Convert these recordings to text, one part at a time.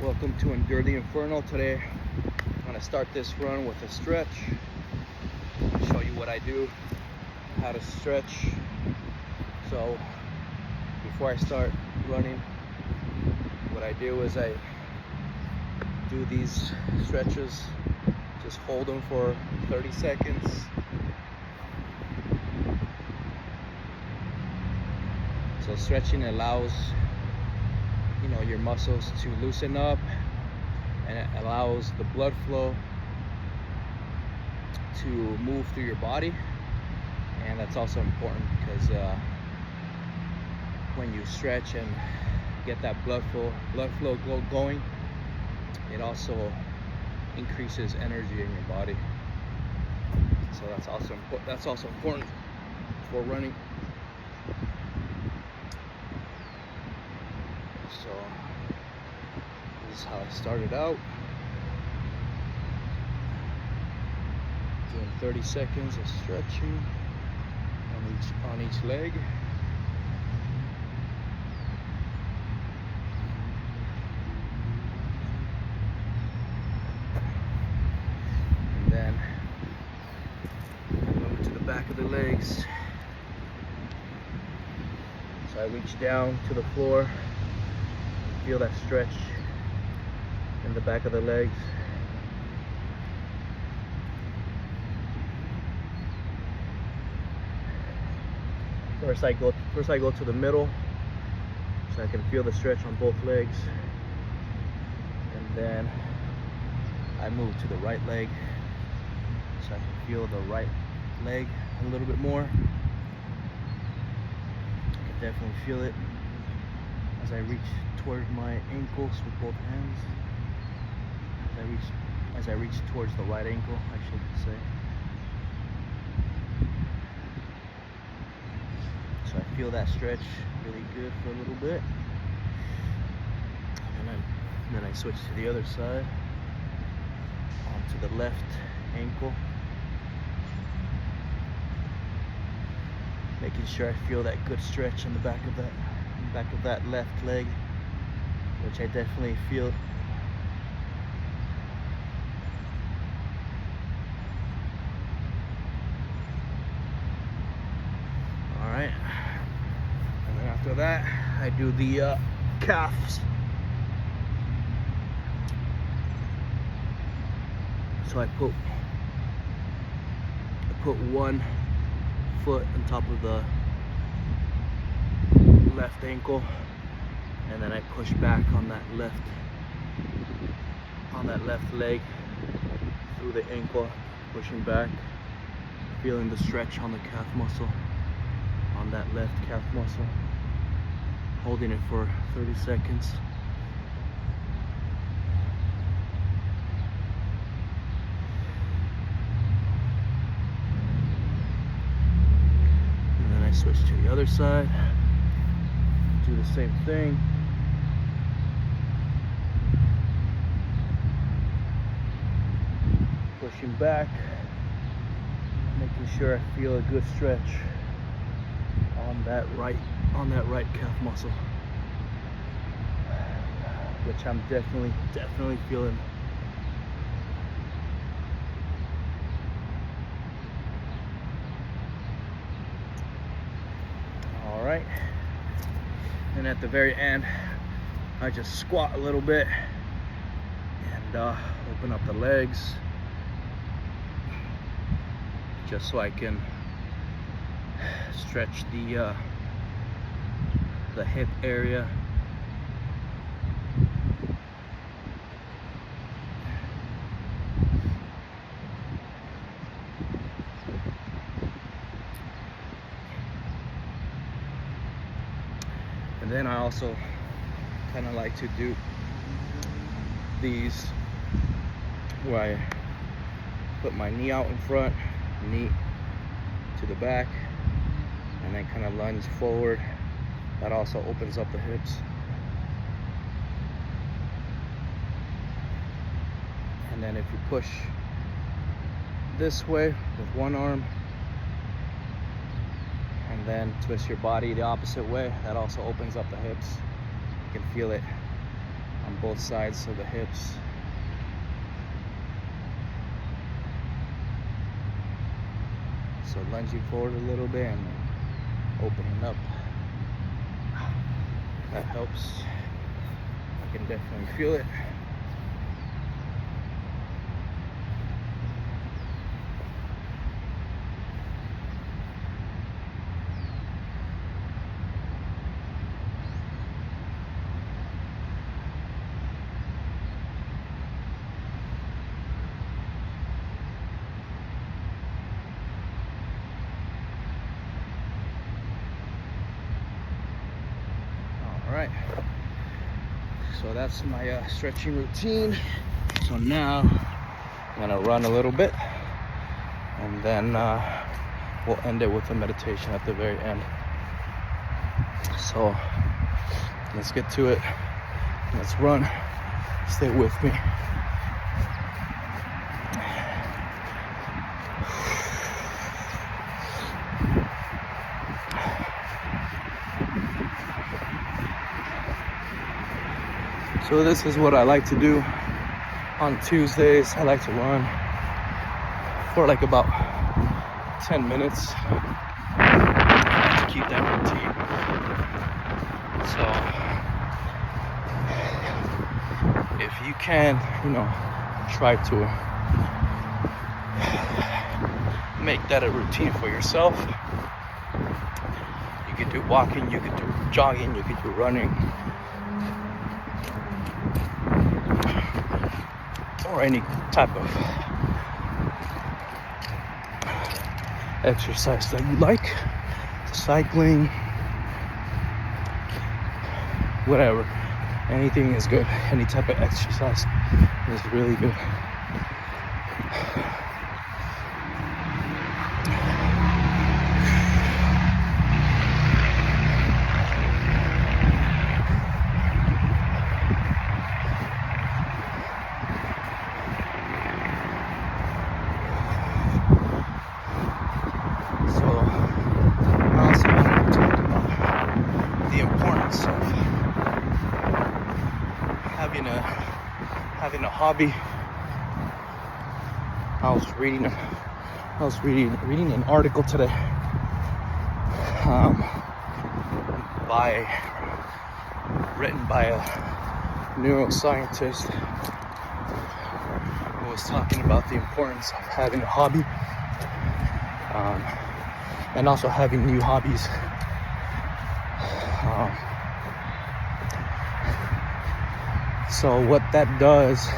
Welcome to Endure the Inferno. Today I'm going to start this run with a stretch. I'll show you what I do, how to stretch. So before I start running, what I do is I do these stretches, just hold them for 30 seconds. So stretching allows your muscles to loosen up, and it allows the blood flow to move through your body. And that's also important because when you stretch and get that blood flow going, it also increases energy in your body. So that's also important for running. So this is how I started out, doing 30 seconds of stretching on each leg. And then move to the back of the legs. So I reach down to the floor. Feel that stretch in the back of the legs. First I go to the middle, so I can feel the stretch on both legs, and then I move to the right leg, so I can feel the right leg a little bit more. I can definitely feel it as I reach toward my ankles with both hands. As I reach towards the right ankle, I should say. So I feel that stretch really good for a little bit. And then I switch to the other side, onto the left ankle. Making sure I feel that good stretch in the back of that left leg, which I definitely feel. All right, and then after that, I do the calves. So I put one foot on top of the left ankle, and then I push back on that left leg through the ankle, pushing back, feeling the stretch on the calf muscle, on that left calf muscle, holding it for 30 seconds. And then I switch to the other side, do the same thing. Pushing back, making sure I feel a good stretch on that right calf muscle, which I'm definitely feeling. All right, and at the very end, I just squat a little bit and open up the legs, just so I can stretch the hip area. And then I also kind of like to do these where I put my knee out in front, knee to the back, and then kind of lunge forward. That also opens up the hips. And then if you push this way with one arm and then twist your body the opposite way, that also opens up the hips. You can feel it on on both sides of the hips. So lunging forward a little bit and then opening up. That helps. I can definitely feel it. All right, so that's my stretching routine. So now I'm gonna run a little bit, and then we'll end it with a meditation at the very end. So let's get to it. Let's run. Stay with me. So this is what I like to do on Tuesdays. I like to run for like about 10 minutes to keep that routine. So if you can, try to make that a routine for yourself. You can do walking, you can do jogging, you can do running, or any type of exercise that you like. Cycling, whatever. Anything is good. Any type of exercise is really good. Having a hobby. I was reading an article today written by a neuroscientist who was talking about the importance of having a hobby, and also having new hobbies. So what that does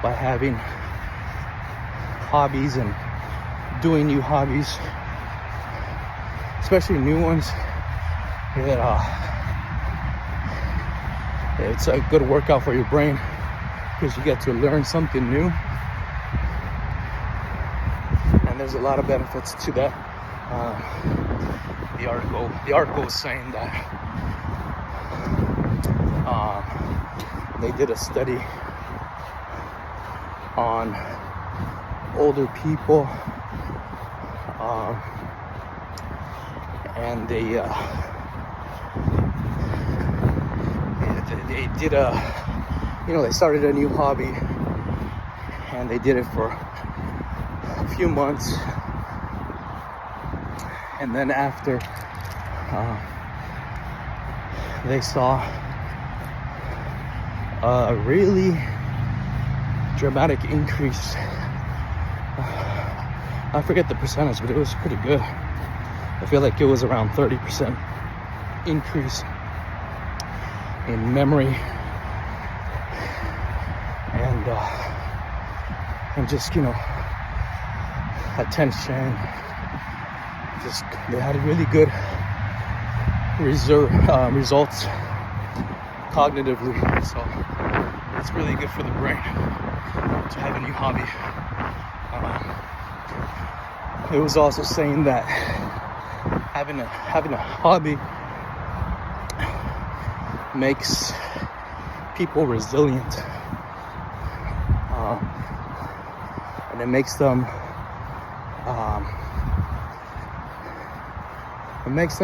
by having hobbies and doing new hobbies, especially new ones, it's a good workout for your brain because you get to learn something new, and there's a lot of benefits to that. The article was saying that they did a study on older people, and they did they started a new hobby, and they did it for a few months, and then after they saw a really dramatic increase. I forget the percentage, but it was pretty good. I feel like it was around 30% increase in memory and just attention. Just they had really good results cognitively. So it's really good for the brain to have a new hobby. It was also saying that having a hobby makes people resilient, and it makes them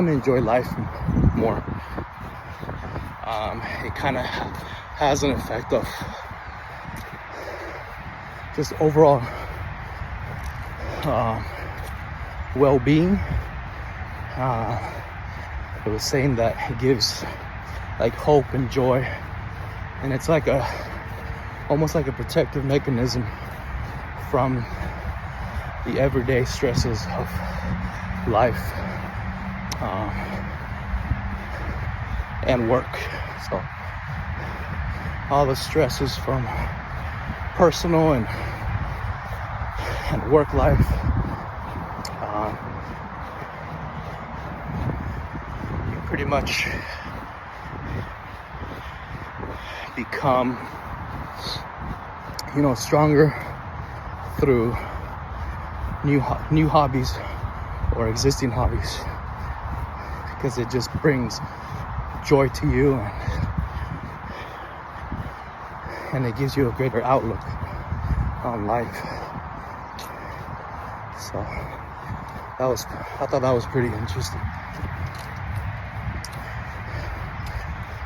enjoy life more. It kind of has an effect of just overall well-being. It was saying that it gives like hope and joy, and it's like almost like a protective mechanism from the everyday stresses of life and work. So all the stresses from personal and work life, you pretty much become, stronger through new hobbies or existing hobbies, because it just brings joy to you, and it gives you a greater outlook on life. So I thought that was pretty interesting.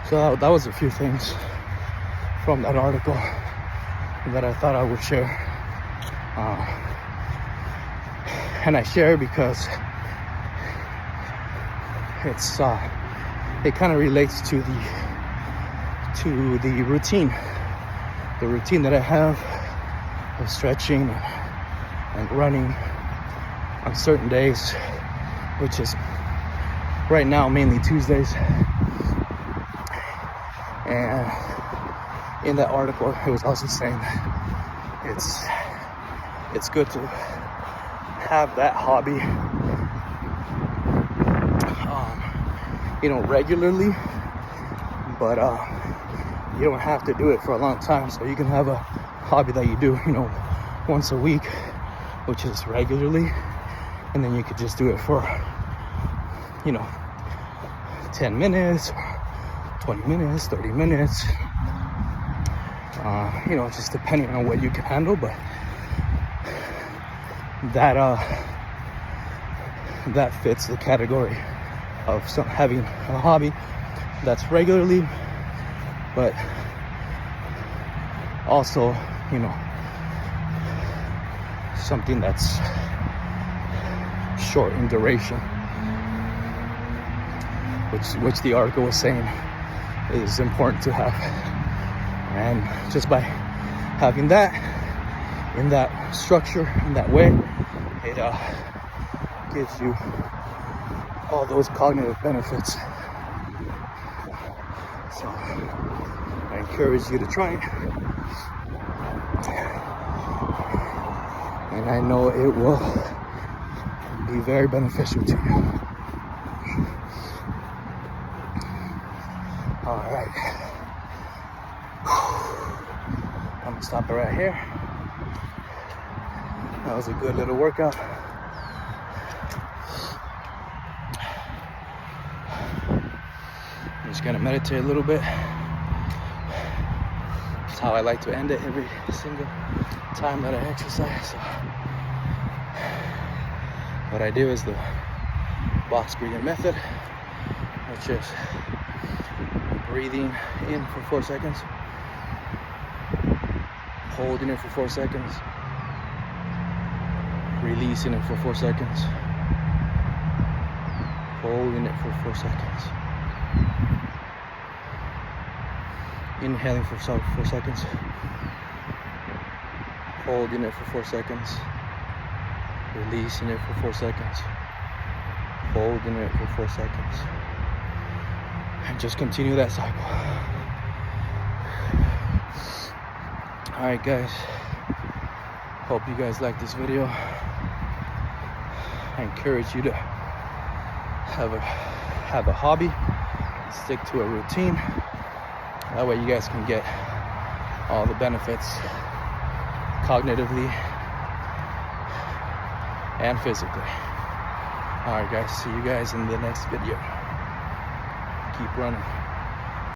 So that was a few things from that article that I thought I would share. And I share because it kind of relates to the routine that I have of stretching and running on certain days, which is right now mainly Tuesdays. And in that article, it was also saying that it's good to have that hobby, regularly, but you don't have to do it for a long time. So you can have a hobby that you do, once a week, which is regularly, and then you could just do it for, 10 minutes, 20 minutes, 30 minutes, just depending on what you can handle. But that fits the category of having a hobby that's regularly, but also, something that's short in duration, which the article was saying is important to have. And just by having that in that structure, in that way, it gives you all those cognitive benefits. So I encourage you to try it, and I know it will be very beneficial to you. All right, I'm gonna stop it right here. That was a good little workout. I'm just gonna meditate a little bit. That's how I like to end it every single time that I exercise. So what I do is the box breathing method, which is breathing in for 4 seconds, holding it for 4 seconds, releasing it for 4 seconds, holding it for 4 seconds, inhaling for 4 seconds, holding it for 4 seconds, releasing it for 4 seconds, holding it for 4 seconds, and just continue that cycle. All right, guys, hope you guys like this video. I encourage you to have a hobby, stick to a routine. That way you guys can get all the benefits cognitively and physically. All right, guys, see you guys in the next video. Keep running.